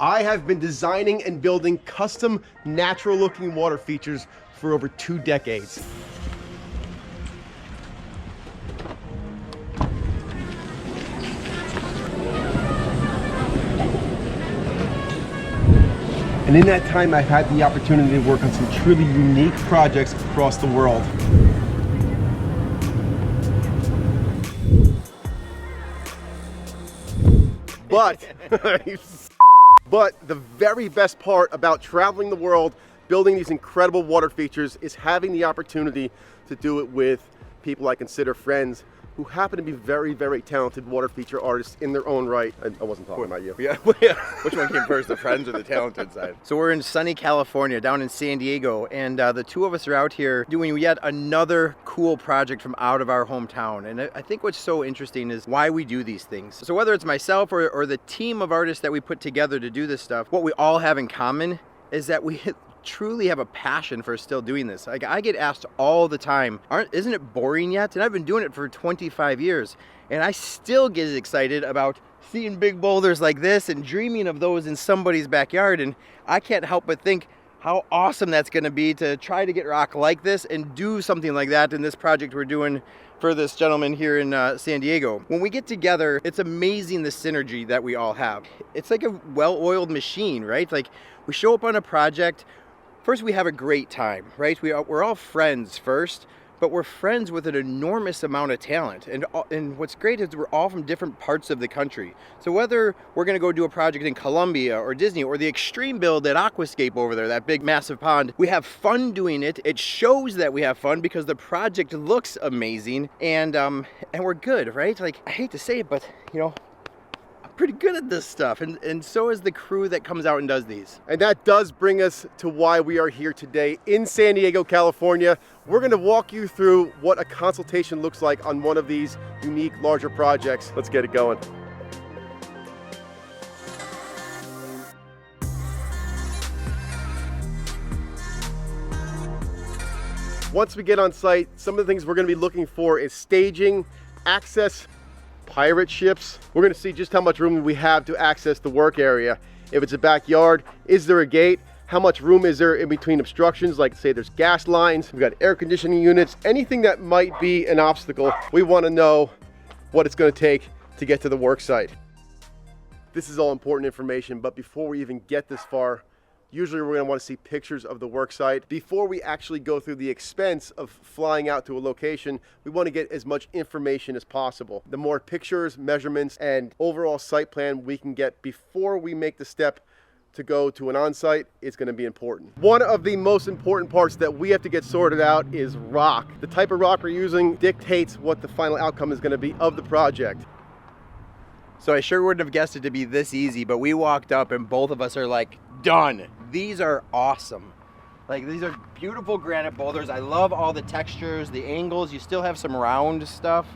I have been designing and building custom natural looking water features for over 2 decades. And in that time, I've had the opportunity to work on some truly unique projects across the world. But the very best part about traveling the world, building these incredible water features, is having the opportunity to do it with people I consider friends who happen to be very, very talented water feature artists in their own right. I wasn't talking about you. Yeah. Which one came first, the friends or the talented side? So we're in sunny California, down in San Diego, and the two of us are out here doing yet another cool project from out of our hometown. And I think what's so interesting is why we do these things. So whether it's myself or the team of artists that we put together to do this stuff, what we all have in common is that we truly have a passion for still doing this. Like, I get asked all the time, isn't it boring yet? And I've been doing it for 25 years, and I still get excited about seeing big boulders like this and dreaming of those in somebody's backyard. And I can't help but think how awesome that's going to be to try to get rock like this and do something like that in this project we're doing for this gentleman here in San Diego. When we get together, it's amazing the synergy that we all have. It's like a well-oiled machine, right? Like, we show up on a project. First, we have a great time, right? We're all friends first, but we're friends with an enormous amount of talent. And what's great is we're all from different parts of the country. So whether we're gonna go do a project in Colombia or Disney or the extreme build at Aquascape over there, that big massive pond, we have fun doing it. It shows that we have fun because the project looks amazing, and we're good, right? Like, I hate to say it, but you know, pretty good at this stuff, and so is the crew that comes out and does these. And that does bring us to why we are here today in San Diego, California. We're going to walk you through what a consultation looks like on one of these unique larger projects. Let's get it going. Once we get on site, some of the things we're going to be looking for is staging, access, pirate ships. We're going to see just how much room we have to access the work area. If it's a backyard, is there a gate? How much room is there in between obstructions? Like, say there's gas lines, we've got air conditioning units, anything that might be an obstacle. We want to know what it's going to take to get to the work site. This is all important information, but before we even get this far, usually we're going to want to see pictures of the work site. Before we actually go through the expense of flying out to a location, we want to get as much information as possible. The more pictures, measurements, and overall site plan we can get before we make the step to go to an on-site is going to be important. One of the most important parts that we have to get sorted out is rock. The type of rock we're using dictates what the final outcome is going to be of the project. So I sure wouldn't have guessed it to be this easy, but we walked up and both of us are like, done. These are awesome. Like, these are beautiful granite boulders. I love all the textures, the angles. You still have some round stuff.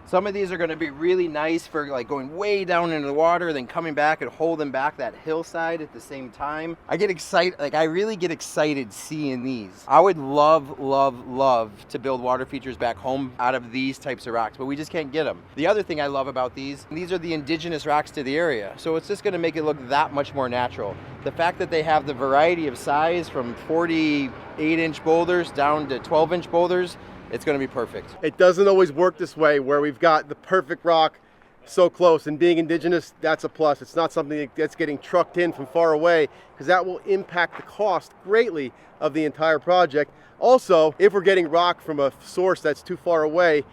Some of these are going to be really nice for like going way down into the water, then coming back and holding back that hillside at the same time. I get excited, like I really get excited seeing these. I would love, love, love to build water features back home out of these types of rocks, but we just can't get them. The other thing I love about these are the indigenous rocks to the area. So it's just going to make it look that much more natural. The fact that they have the variety of size from 48-inch boulders down to 12-inch boulders, it's going to be perfect. It doesn't always work this way where we've got the perfect rock so close, and being indigenous, that's a plus. It's not something that's getting trucked in from far away, because that will impact the cost greatly of the entire project. Also, if we're getting rock from a source that's too far away,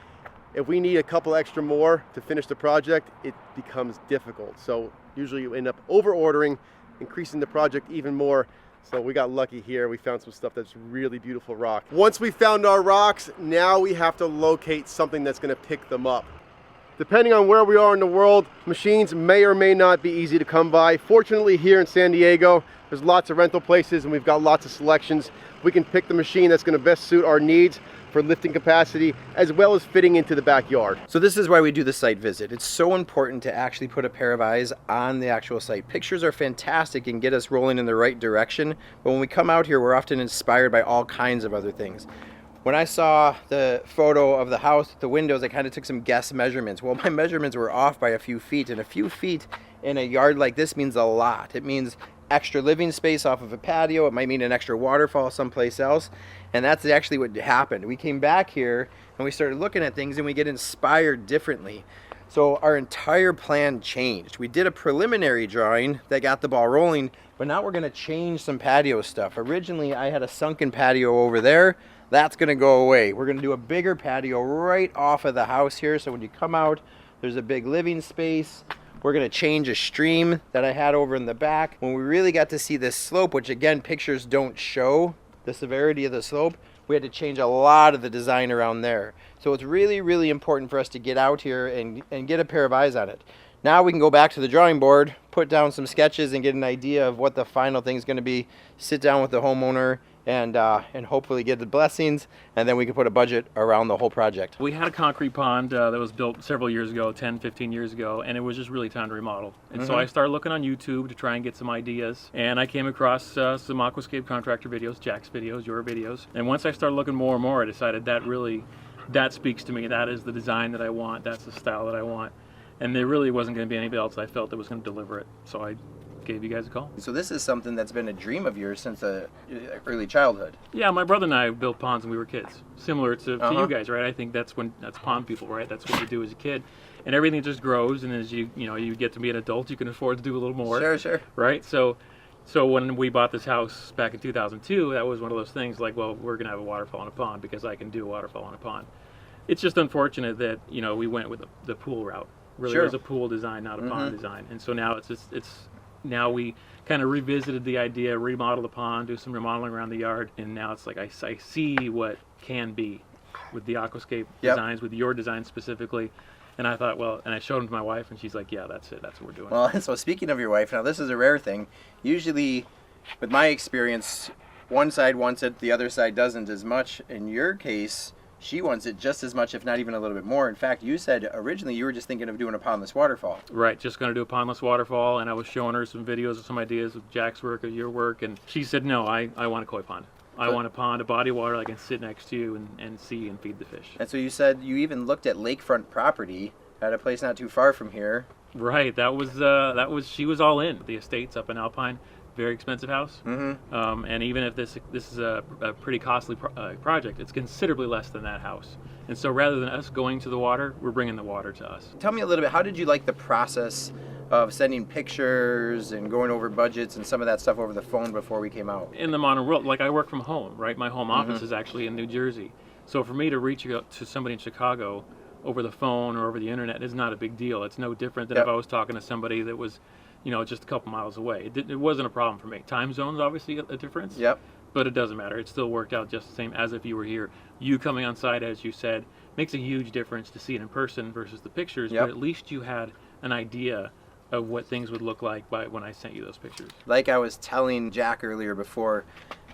if we need a couple extra more to finish the project, it becomes difficult. So usually you end up over ordering, increasing the project even more. So we got lucky here. We found some stuff that's really beautiful rock. Once we found our rocks, now we have to locate something that's going to pick them up. Depending on where we are in the world, machines may or may not be easy to come by. Fortunately, here in San Diego, there's lots of rental places and we've got lots of selections. We can pick the machine that's going to best suit our needs for lifting capacity, as well as fitting into the backyard. So this is why we do the site visit. It's so important to actually put a pair of eyes on the actual site. Pictures are fantastic and get us rolling in the right direction, but when we come out here, we're often inspired by all kinds of other things. When I saw the photo of the house, the windows, I kind of took some guess measurements. Well, my measurements were off by a few feet, and a few feet in a yard like this means a lot. It means extra living space off of a patio. It might mean an extra waterfall someplace else. And that's actually what happened. We came back here and we started looking at things and we get inspired differently. So our entire plan changed. We did a preliminary drawing that got the ball rolling, but now we're gonna change some patio stuff. Originally, I had a sunken patio over there. That's gonna go away. We're gonna do a bigger patio right off of the house here. So when you come out, there's a big living space. We're gonna change a stream that I had over in the back. When we really got to see this slope, which again, pictures don't show the severity of the slope, we had to change a lot of the design around there. So it's really, really important for us to get out here and get a pair of eyes on it. Now we can go back to the drawing board, put down some sketches and get an idea of what the final thing is gonna be, sit down with the homeowner and hopefully get the blessings, and then we can put a budget around the whole project. We had a concrete pond that was built several years ago, 10, 15 years ago, and it was just really time to remodel. And so I started looking on YouTube to try and get some ideas, and I came across some aquascape contractor videos, Jack's videos, your videos, and once I started looking more and more, I decided that speaks to me. That is the design that I want, that's the style that I want, and there really wasn't going to be anybody else I felt that was going to deliver it, so I gave you guys a call. So this is something that's been a dream of yours since early childhood. Yeah, my brother and I built ponds when we were kids, similar to you guys, right? I think that's pond people, right? That's what you do as a kid, and everything just grows. And as you get to be an adult, you can afford to do a little more. Sure. Right. So when we bought this house back in 2002, that was one of those things like, well, we're gonna have a waterfall and a pond because I can do a waterfall and a pond. It's just unfortunate that we went with the pool route. Really, it was a pool design, not a pond design, and so now now we kind of revisited the idea, remodel the pond, do some remodeling around the yard, and now it's like I see what can be with the aquascape designs, with your design specifically. And I thought, well, and I showed them to my wife, and she's like, yeah, that's it, that's what we're doing. Well, so speaking of your wife, now this is a rare thing. Usually, with my experience, one side wants it, the other side doesn't as much. In your case, she wants it just as much, if not even a little bit more. In fact, you said originally you were just thinking of doing a pondless waterfall. Right, just going to do a pondless waterfall, and I was showing her some videos of some ideas of Jack's work, of your work, and she said, no, I want a koi pond. I want a pond, a body of water I can sit next to and see and feed the fish. And so you said you even looked at lakefront property at a place not too far from here. Right, she was all in. The estate's up in Alpine. Very expensive house, and even if this is a pretty costly project, it's considerably less than that house. And so rather than us going to the water, we're bringing the water to us. Tell me a little bit, how did you like the process of sending pictures and going over budgets and some of that stuff over the phone before we came out? In the modern world, like I work from home, right? My home office is actually in New Jersey. So for me to reach out to somebody in Chicago over the phone or over the internet is not a big deal. It's no different than if I was talking to somebody that was just a couple miles away. It wasn't a problem for me. Time zone's obviously a difference. But it doesn't matter. It still worked out just the same as if you were here. You coming on site, as you said, makes a huge difference to see it in person versus the pictures. But at least you had an idea of what things would look like when I sent you those pictures. Like I was telling Jack earlier before,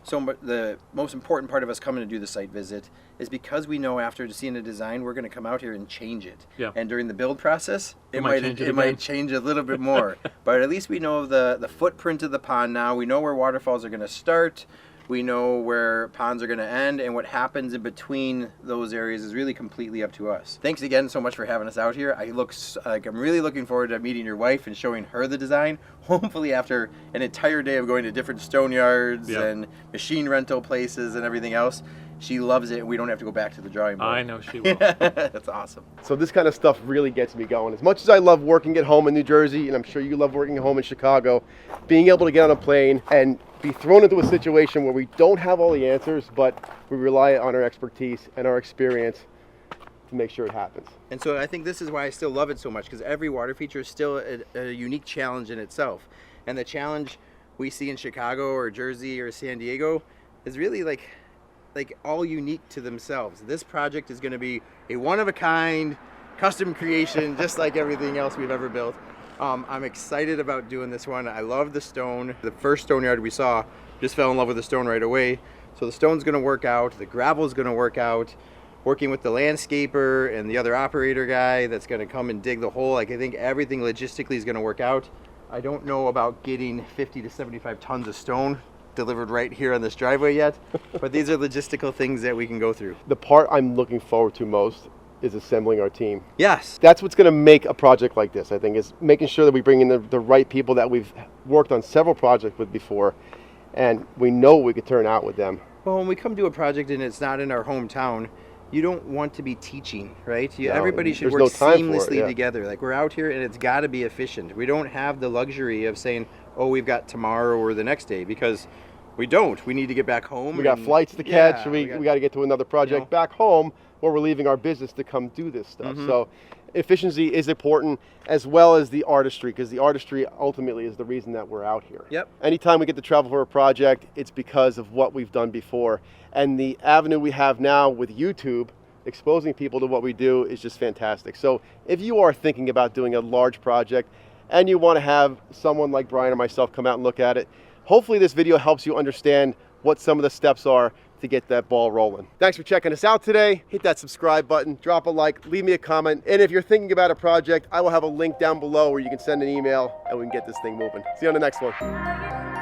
so the most important part of us coming to do the site visit is because we know after seeing a design, we're going to come out here and change it. And during the build process, it might change a little bit more. But at least we know the footprint of the pond now. We know where waterfalls are going to start. We know where ponds are going to end, and what happens in between those areas is really completely up to us. Thanks again so much for having us out here. I'm really looking forward to meeting your wife and showing her the design. Hopefully after an entire day of going to different stone yards and machine rental places and everything else, she loves it and we don't have to go back to the drawing board. I know she will. That's awesome. So this kind of stuff really gets me going. As much as I love working at home in New Jersey, and I'm sure you love working at home in Chicago, being able to get on a plane and be thrown into a situation where we don't have all the answers, but we rely on our expertise and our experience to make sure it happens. And so I think this is why I still love it so much, because every water feature is still a unique challenge in itself. And the challenge we see in Chicago or Jersey or San Diego is really like all unique to themselves. This project is going to be a one-of-a-kind custom creation, just like everything else we've ever built. I'm excited about doing this one. I love the stone. The first stone yard we saw, just fell in love with the stone right away. So the stone's going to work out, the gravel's going to work out. Working with the landscaper and the other operator guy that's going to come and dig the hole, I think everything logistically is going to work out. I don't know about getting 50 to 75 tons of stone delivered right here on this driveway yet, but these are logistical things that we can go through. The part I'm looking forward to most is assembling our team. Yes. That's what's going to make a project like this, I think, is making sure that we bring in the right people that we've worked on several projects with before, and we know we could turn out with them. Well, when we come to a project and it's not in our hometown, you don't want to be teaching, right? No, everybody should there's work no time for it, seamlessly yeah. together. Like, we're out here and it's got to be efficient. We don't have the luxury of saying, oh, we've got tomorrow or the next day, because we don't. We need to get back home. We got flights to catch. We got to get to another project back home where we're leaving our business to come do this stuff. So efficiency is important, as well as the artistry, because the artistry ultimately is the reason that we're out here. Yep. Anytime we get to travel for a project, it's because of what we've done before. And the avenue we have now with YouTube, exposing people to what we do, is just fantastic. So if you are thinking about doing a large project and you want to have someone like Brian or myself come out and look at it, hopefully this video helps you understand what some of the steps are to get that ball rolling. Thanks for checking us out today. Hit that subscribe button, drop a like, leave me a comment. And if you're thinking about a project, I will have a link down below where you can send an email and we can get this thing moving. See you on the next one.